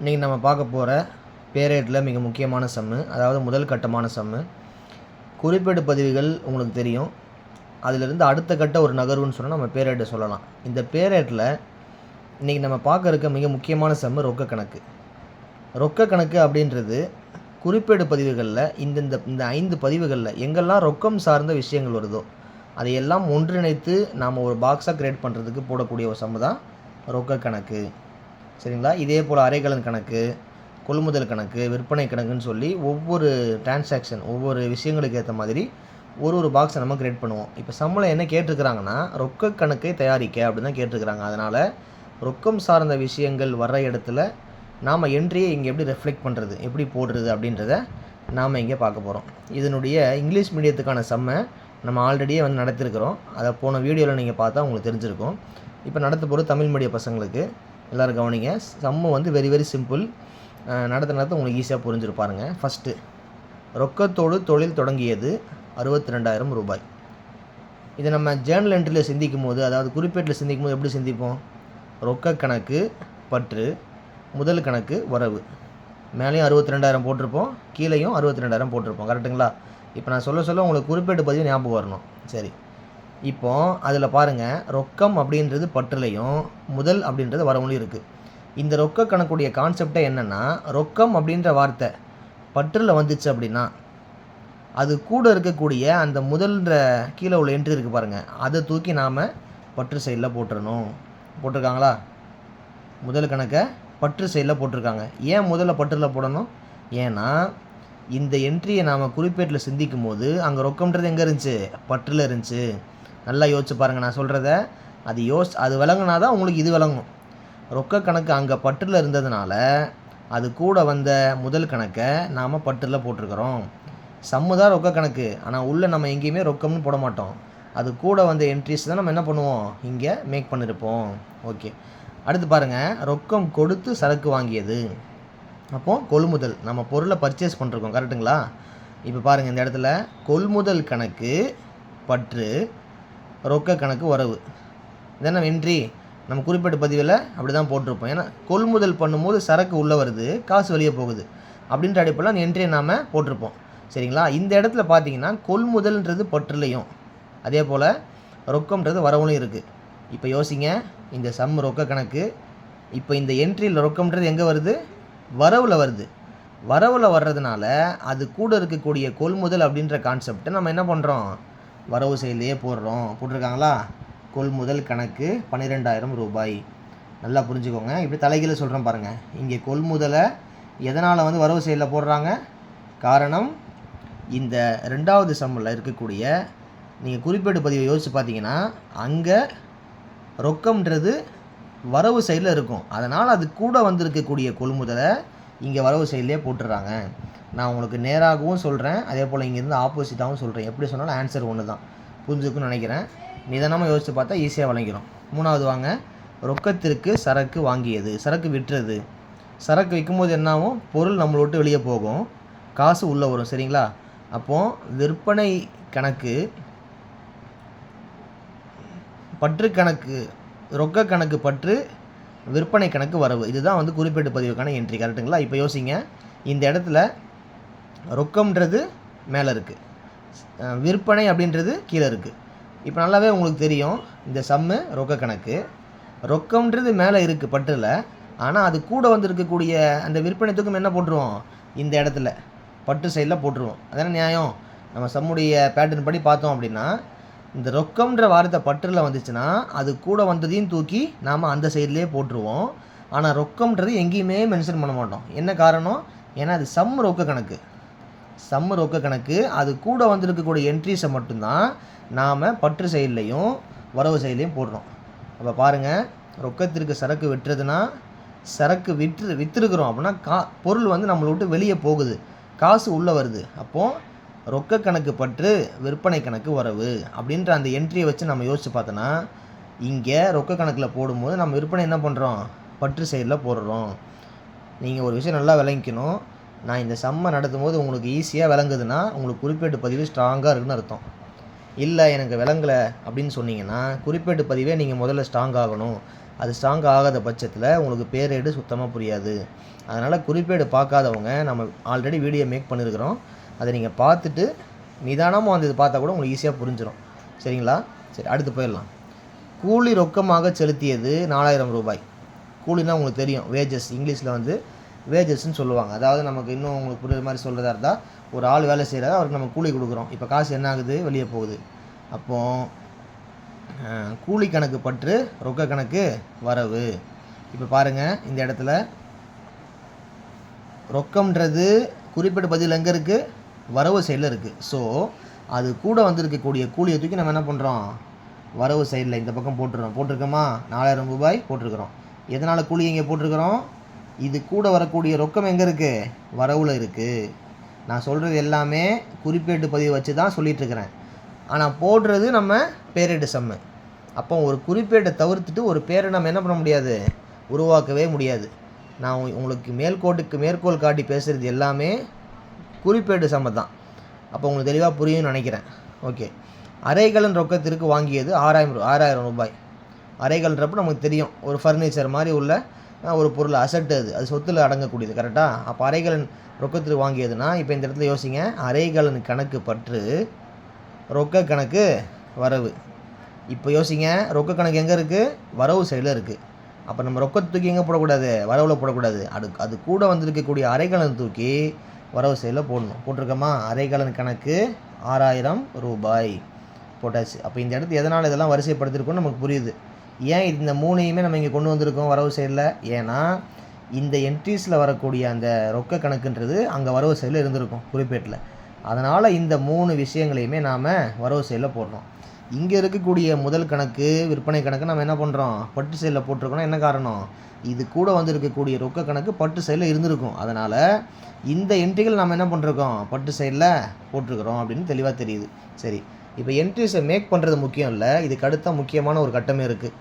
இன்றைக்கி நம்ம பார்க்க போகிற பேரேட்டில் மிக முக்கியமான சம்மு, அதாவது முதல் கட்டமான சம்மு. குறிப்பேடு பதிவுகள் உங்களுக்கு தெரியும். அதிலிருந்து அடுத்த கட்ட ஒரு நகர்வுன்னு சொன்னால் நம்ம பேரேட்டை சொல்லலாம். இந்த பேரேட்டில் இன்றைக்கி நம்ம பார்க்க இருக்க மிக முக்கியமான சம்மு ரொக்க கணக்கு. ரொக்க கணக்கு அப்படின்றது குறிப்பேடு பதிவுகளில் இந்த 5 பதிவுகளில் எங்கெல்லாம் ரொக்கம் சார்ந்த விஷயங்கள் வருதோ அதையெல்லாம் ஒன்றிணைத்து நாம் ஒரு பாக்ஸாக க்ரியேட் பண்ணுறதுக்கு போடக்கூடிய ஒரு சம்மு தான் ரொக்க கணக்கு. சரிங்களா? இதே போல் அரைக்கலன் கணக்கு, கொள்முதல் கணக்கு, விற்பனை கணக்குன்னு சொல்லி ஒவ்வொரு டிரான்சாக்ஷன், ஒவ்வொரு விஷயங்களுக்கு ஏற்ற மாதிரி ஒரு பாக்ஸை நம்ம க்ரியேட் பண்ணுவோம். இப்போ சம்மில் என்ன கேட்டிருக்கிறாங்கன்னா, ரொக்க கணக்கை தயாரிக்க அப்படி தான் கேட்டிருக்கிறாங்க. அதனால் ரொக்கம் சார்ந்த விஷயங்கள் வர்ற இடத்துல நாம் என்ட்ரியை இங்கே எப்படி ரெஃப்ளெக்ட் பண்ணுறது, எப்படி போடுறது அப்படின்றத நாம் இங்கே பார்க்க போகிறோம். இதனுடைய இங்கிலீஷ் மீடியத்துக்கான சம்மை நம்ம ஆல்ரெடியே நடத்திருக்கிறோம். அதை போன வீடியோவில் நீங்கள் பார்த்தா உங்களுக்கு தெரிஞ்சிருக்கும். இப்போ நடத்த போகிற தமிழ் மீடிய பசங்களுக்கு எல்லோரும் கவனிங்க. சம்மு வெரி சிம்பிள். நடத்த உங்களுக்கு ஈஸியாக புரிஞ்சிருப்பாருங்க. ஃபஸ்ட்டு, ரொக்கத்தோடு தொழில் தொடங்கியது 62,000 ரூபாய். இதை நம்ம ஜேர்னல் என்ட்ரியில் சிந்திக்கும் போது, அதாவது குறிப்பேட்டில் சிந்திக்கும் போது எப்படி சிந்திப்போம்? ரொக்க கணக்கு பற்று, முதல் கணக்கு வரவு. மேலேயும் 62,000 போட்டிருப்போம், கீழேயும் 62,000 போட்டிருப்போம். கரெக்டுங்களா? இப்போ நான் சொல்ல உங்களுக்கு குறிப்பேட்டு பதிவு ஞாபகம் வரணும். சரி, இப்போ அதில் பாருங்கள், ரொக்கம் அப்படின்றது பற்றுலையும் முதல் அப்படின்றது வரவுலையும் இருக்குது. இந்த ரொக்க கணக்குடைய கான்செப்டே என்னென்னா, ரொக்கம் அப்படின்ற வார்த்தை பற்றில் வந்துச்சு அப்படின்னா அது கூட இருக்கக்கூடிய அந்த முதல்ன்ற கீழே உள்ள என்ட்ரி இருக்குது பாருங்கள், அதை தூக்கி நாம் பற்று சைடில் போட்டுறணும். போட்டிருக்காங்களா? முதல் கணக்கை பற்று சைடில் போட்டிருக்காங்க. ஏன் முதல்ல பற்றில் போடணும்? ஏன்னா இந்த என்ட்ரியை நாம் குறிப்பேட்டில் சிந்திக்கும் போது அங்கே ரொக்கம்ன்றது எங்கே இருந்துச்சு? பற்றில் இருந்துச்சு. நல்லா யோசிச்சு பாருங்கள் நான் சொல்கிறத. அது விளங்குனா தான் உங்களுக்கு இது விளங்கும். ரொக்க கணக்கு அங்கே பற்றில் இருந்ததுனால அது கூட வந்த முதல் கணக்கை நாம் பற்றில் போட்டிருக்கிறோம். சம்மு தான் ரொக்க கணக்கு, ஆனால் உள்ளே நம்ம எங்கேயுமே ரொக்கம்னு போட மாட்டோம். அது கூட வந்த என்ட்ரிஸ் தான் நம்ம என்ன பண்ணுவோம், இங்கே மேக் பண்ணியிருப்போம். ஓகே, அடுத்து பாருங்கள், ரொக்கம் கொடுத்து சரக்கு வாங்கியது. அப்போது கொள்முதல், நம்ம பொருளை பர்ச்சேஸ் பண்ணிருக்கோம். கரெக்டுங்களா? இப்போ பாருங்கள், இந்த இடத்துல கொள்முதல் கணக்கு பற்று, ரொக்க கணக்கு வரவு. இதென்ன என்ட்ரி நம்ம குறிப்பிட்ட பதிவில் அப்படி தான் போட்டிருப்போம். ஏன்னா கொள்முதல் பண்ணும்போது சரக்கு உள்ளே வருது, காசு வெளியே போகுது அப்படின்ற அடிப்படையில் அந்த என்ட்ரியை நாம் போட்டிருப்போம். சரிங்களா? இந்த இடத்துல பார்த்தீங்கன்னா கொள்முதல்ன்றது பற்றுலையும் அதே போல் ரொக்கம்ன்றது வரவுலையும் இருக்குது. இப்போ யோசிங்க, இந்த சம் ரொக்க கணக்கு. இப்போ இந்த என்ட்ரியில் ரொக்கம்ன்றது எங்கே வருது? வரவில் வருது. வரவில் வர்றதுனால அது கூட இருக்கக்கூடிய கொள்முதல் அப்படின்ற கான்செப்டை நம்ம என்ன பண்ணுறோம், வரவு செயலையே போட்டிருக்காங்களா? கொள்முதல் கணக்கு 12,000 ரூபாய். நல்லா புரிஞ்சுக்கோங்க. இப்படி தலைகீழ சொல்கிறோம் பாருங்கள். இங்கே கொள்முதலை எதனால் வரவு செயலில் போடுறாங்க? காரணம், இந்த 2வது சம்மில் இருக்கக்கூடிய நீங்கள் குறிப்பேடு பதிவை யோசித்து பார்த்தீங்கன்னா அங்கே ரொக்கம்ன்றது வரவு சைடில் இருக்கும். அதனால் அது கூட வந்திருக்கக்கூடிய கொள்முதலை இங்கே வரவு சைட்லேயே போட்டுடுறாங்க. நான் உங்களுக்கு நேராகவும் சொல்கிறேன், அதே போல் இங்கேருந்து ஆப்போசிட்டாகவும் சொல்கிறேன். எப்படி சொன்னாலும் ஆன்சர் ஒன்று தான். புரிஞ்சுக்குன்னு நினைக்கிறேன். நிதானமாக யோசித்து பார்த்தா ஈஸியாக விளங்கிடும். 3வது வாங்க, ரொக்கத்திற்கு சரக்கு வாங்கியது, சரக்கு விட்டுறது. சரக்கு விற்கும்போது என்னாகும்? பொருள் நம்மளை விட்டு வெளியே போகும், காசு உள்ளே வரும். சரிங்களா? அப்போது விற்பனை கணக்கு பற்று கணக்கு, ரொக்க கணக்கு பற்று, விற்பனை கணக்கு வரவு. இதுதான் குறிப்பேட்டு பதிவுக்கான என்ட்ரி. கரெக்டுங்களா? இப்போ யோசிங்க, இந்த இடத்துல ரொக்கம்ன்றது மேலே இருக்குது, விற்பனை அப்படின்றது கீழே இருக்குது. இப்போ நல்லாவே உங்களுக்கு தெரியும், இந்த சம்மு ரொக்க கணக்கு. ரொக்கம்ன்றது மேலே இருக்குது பற்றில், ஆனால் அது கூட இருக்கக்கூடிய அந்த விற்பனை தூக்கம் என்ன போட்டுருவோம்? இந்த இடத்துல பற்று சைடில் போட்டுருவோம். அதான நியாயம்? நம்ம சம்முடைய பேட்டர்ன் படி பார்த்தோம் அப்படின்னா, இந்த ரொக்கம்ன்ற வார்த்தை பற்றில் வந்துச்சுன்னா அது கூட வந்ததையும் தூக்கி நாம் அந்த சைட்லேயே போட்டுருவோம். ஆனால் ரொக்கம்ன்றது எங்கேயுமே மென்ஷன் பண்ண மாட்டோம். என்ன காரணம்? ஏன்னா அது சம்மு ரொக்க கணக்கு. சம்மு ரொக்க கணக்கு, அது கூட வந்திருக்கக்கூடிய என்ட்ரிஸை மட்டும்தான் நாம் பற்று சைட்லையும் வரவு சைட்லையும் போடுறோம். அப்போ பாருங்கள், ரொக்கத்திற்கு சரக்கு விட்டுறதுன்னா, சரக்கு விற்றுருக்குறோம் அப்படின்னா பொருள் நம்மளை விட்டு வெளியே போகுது, காசு உள்ளே வருது. அப்போது ரொக்க கணக்கு பற்று, விற்பனை கணக்கு வரவு அப்படின்ற அந்த என்ட்ரியை வச்சு நம்ம யோசித்து பார்த்தோன்னா, இங்கே ரொக்க கணக்கில் போடும்போது நம்ம விற்பனை என்ன பண்ணுறோம்? பற்று சைடில் போடுறோம். நீங்கள் ஒரு விஷயம் நல்லா விளங்கிக்கணும். நான் இந்த சம்மை நடத்தும் போது உங்களுக்கு ஈஸியாக விளங்குதுன்னா உங்களுக்கு குறிப்பேட்டு பதிவு ஸ்ட்ராங்காக இருக்குன்னு அர்த்தம். இல்லை எனக்கு விளங்கலை அப்படின்னு சொன்னீங்கன்னா குறிப்பேட்டு பதிவே நீங்கள் முதல்ல ஸ்ட்ராங் ஆகணும், அது ஸ்ட்ராங் ஆகாத பட்சத்தில் உங்களுக்கு பேரேடு சுத்தமாக புரியாது. அதனால் குறிப்பேடு பார்க்காதவங்க நம்ம ஆல்ரெடி வீடியோ மேக் பண்ணியிருக்கிறோம். அதை நீங்கள் பார்த்துட்டு நிதானமாக வந்து இது பார்த்தா கூட உங்களுக்கு ஈஸியாக புரிஞ்சிடும். சரிங்களா? சரி, அடுத்து போயிடலாம். கூலி ரொக்கமாக செலுத்தியது 4000 ரூபாய். கூலினா உங்களுக்கு தெரியும், வேஜஸ். இங்கிலீஷில் வந்து வேஜஸ்ன்னு சொல்லுவாங்க. அதாவது நமக்கு இன்னும் உங்களுக்கு புரியுற மாதிரி சொல்கிறதா இருந்தால், ஒரு ஆள் வேலை செய்கிறாரு, அவருக்கு நம்ம கூலி கொடுக்குறோம். இப்போ காசு என்ன ஆகுது? வெளியே போகுது. அப்போது கூலி கணக்கு பற்று, ரொக்க கணக்கு வரவு. இப்போ பாருங்கள், இந்த இடத்துல ரொக்கம்ன்றது குறிப்பிட்ட பதில் எங்கே இருக்குது? வரவு சைடில் இருக்குது. ஸோ அது கூட வந்திருக்கக்கூடிய கூலியை தூக்கி நம்ம என்ன பண்ணுறோம்? வரவு சைடில் இந்த பக்கம் போட்டிருக்கோமா? 4000 ரூபாய் போட்டிருக்கிறோம். எதனால் கூலி இங்கே போட்டிருக்கிறோம்? இது கூட வரக்கூடிய ரொக்கம் எங்கே இருக்குது? வரவில் இருக்குது. நான் சொல்கிறது எல்லாமே குறிப்பேட்டு பதிவு வச்சு தான் சொல்லிகிட்ருக்கிறேன். ஆனால் போடுறது நம்ம பேரேடு சம்மு. அப்போ ஒரு குறிப்பேட்டை தவிர்த்துட்டு ஒரு பேரை நம்ம என்ன பண்ண முடியாது? உருவாக்கவே முடியாது. நான் உங்களுக்கு மேற்கோள் காட்டி பேசுகிறது எல்லாமே குறிப்பேடு சம்மு தான். அப்போ உங்களுக்கு தெளிவாக புரியும்னு நினைக்கிறேன். ஓகே. அரைகலன் ரொக்கத்திற்கு வாங்கியது 6000 ரூபாய். அரைகல்ன்றப்போ நமக்கு தெரியும், ஒரு ஃபர்னிச்சர் மாதிரி உள்ள ஒரு பொருள், அசட்டு. அது சொத்தில் அடங்கக்கூடியது. கரெக்டாக? அப்போ அரைகலன் ரொக்கத்திற்கு வாங்கியதுன்னா, இப்போ இந்த இடத்துல யோசிங்க, அரைகலன் கணக்கு பற்று, ரொக்க கணக்கு வரவு. இப்போ யோசிங்க, ரொக்க கணக்கு எங்கே இருக்குது? வரவு சைடில் இருக்குது. அப்போ நம்ம ரொக்கத்தை தூக்கி எங்கே போடக்கூடாது? வரவில் போடக்கூடாது. அது கூட வந்திருக்கக்கூடிய அரைகலன் தூக்கி வரவு சைடில் போடணும். போட்டிருக்கோமா? அரைகலன் கணக்கு 6000 ரூபாய் போட்டாச்சு. அப்போ இந்த இடத்து எதனால் இதெல்லாம் வரிசைப்படுத்திருக்கோன்னு நமக்கு புரியுது. ஏன் இந்த மூணையுமே நம்ம இங்கே கொண்டு வந்திருக்கோம் வரவு சைடில்? ஏன்னா இந்த என்ட்ரிஸில் வரக்கூடிய அந்த ரொக்க கணக்குன்றது அங்கே வரவு சைடில் இருந்திருக்கும் குறிப்பேட்டில். அதனால் இந்த 3 விஷயங்களையுமே நாம் வரவு சைடில் போடுறோம். இங்கே இருக்கக்கூடிய முதல் கணக்கு, விற்பனை கணக்கு நம்ம என்ன பண்ணுறோம்? பட்டு சைடில் போட்டிருக்கோன்னா என்ன காரணம்? இது கூட வந்திருக்கக்கூடிய ரொக்க கணக்கு பட்டு சைடில் இருந்திருக்கும். அதனால் இந்த என்ட்ரிகள் நம்ம என்ன பண்ணிருக்கோம்? பட்டு சைடில் போட்டிருக்கிறோம் அப்படின்னு தெளிவாக தெரியுது. சரி, இப்போ என்ட்ரிஸை மேக் பண்ணுறது முக்கியம் இல்லை, இதுக்கு அடுத்த முக்கியமான ஒரு கட்டமே இருக்குது.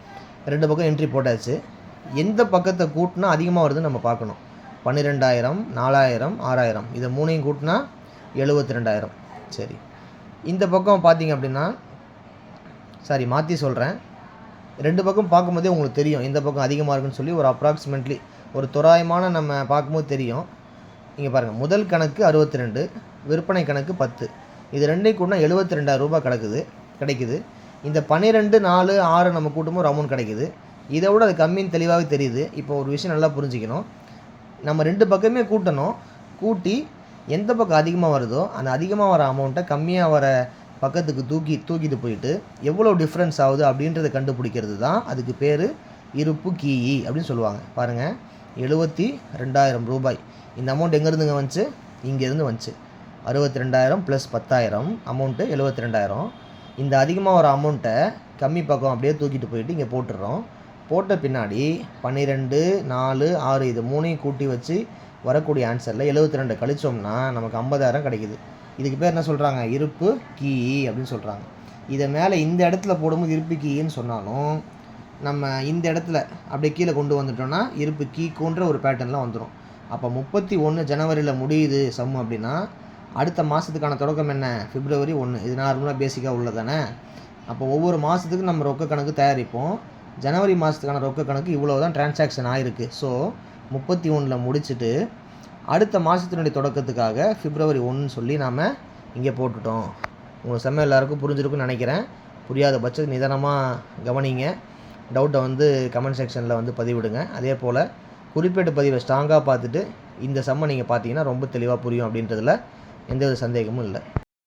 2 பக்கம் என்ட்ரி போட்டாச்சு. எந்த பக்கத்தை கூட்டினா அதிகமாக வருதுன்னு நம்ம பார்க்கணும். 12000, 4000, 6000 இதை 3ஐயும் கூட்டினா 72000. சரி, இந்த பக்கம் பார்த்தீங்க அப்படின்னா, சாரி மாற்றி சொல்கிறேன், 2 பக்கம் பார்க்கும்போதே உங்களுக்கு தெரியும் எந்த பக்கம் அதிகமாக இருக்குன்னு சொல்லி. ஒரு அப்ராக்சிமேட்லி ஒரு தோராயமான நம்ம பார்க்கும்போது தெரியும். இங்கே பாருங்கள், முதல் கணக்கு 62, விற்பனை கணக்கு 10. இது 2ஐயும் கூட்டினா 72000 ரூபாய் கிடைக்குது. இந்த 12, 4, 6 நம்ம கூட்டும்போது ஒரு அமௌண்ட் கிடைக்குது. இதை விட அது கம்மின்னு தெளிவாகவே தெரியுது. இப்போ ஒரு விஷயம் நல்லா புரிஞ்சுக்கணும். நம்ம 2 பக்கமே கூட்டணும். கூட்டி எந்த பக்கம் அதிகமாக வருதோ அந்த அதிகமாக வர அமௌண்ட்டை கம்மியாக வர பக்கத்துக்கு தூக்கிட்டு போயிட்டு எவ்வளோ டிஃப்ரென்ஸ் ஆகுது அப்படின்றத கண்டுபிடிக்கிறது தான் அதுக்கு பேர் இருப்பு கீயி அப்படின்னு சொல்லுவாங்க. பாருங்கள், 72000 ரூபாய். இந்த அமௌண்ட் எங்கேருந்துங்க வந்துச்சு? இங்கேருந்து வந்துச்சு. 62000 + 10000 அமௌண்ட்டு 72000. இந்த அதிகமாக வர அமௌண்ட்டை கம்மி பக்கம் அப்படியே தூக்கிட்டு போயிட்டு இங்கே போட்டுடுறோம். போட்ட பின்னாடி 12, 4, 6 இது 3ஐயும் கூட்டி வச்சு வரக்கூடிய ஆன்சரில் 72 கழிச்சோம்னா நமக்கு 50000 கிடைக்குது. இதுக்கு பேர் என்ன சொல்கிறாங்க? இருப்பு கீயி அப்படின்னு சொல்கிறாங்க. இதை மேலே இந்த இடத்துல போடும்போது இருப்பு கீயின்னு சொன்னாலும் நம்ம இந்த இடத்துல அப்படியே கீழே கொண்டு வந்துட்டோம்னா இருப்பு கீக்குன்ற ஒரு பேட்டர்னில் வந்துடும். அப்போ 31 ஜனவரியில் முடியுது சம் அப்படின்னா அடுத்த மாதத்துக்கான தொடக்கம் என்ன? February 1. இது நார்மலாக பேசிக்காக உள்ளதானே. அப்போ ஒவ்வொரு மாதத்துக்கும் நம்ம ரொக்க கணக்கு தயாரிப்போம். ஜனவரி மாதத்துக்கான ரொக்க கணக்கு இவ்வளோ தான் டிரான்சாக்ஷன் ஆகிருக்கு. ஸோ 31 முடிச்சுட்டு அடுத்த மாதத்தினுடைய தொடக்கத்துக்காக February 1 சொல்லி நாம் இங்கே போட்டுட்டோம். உங்களுக்கு செம்ம எல்லாருக்கும் புரிஞ்சிருக்குன்னு நினைக்கிறேன். புரியாத பட்சம் நிதானமாக கவனிங்க. டவுட்டை வந்து கமெண்ட் செக்ஷனில் வந்து பதிவிடுங்க. அதே போல் குறிப்பேட்டு பதிவை ஸ்ட்ராங்காக பார்த்துட்டு இந்த சம்மை நீங்கள் பார்த்தீங்கன்னா ரொம்ப தெளிவாக புரியும் அப்படின்றதுல எந்தவித சந்தேகமும் இல்லை.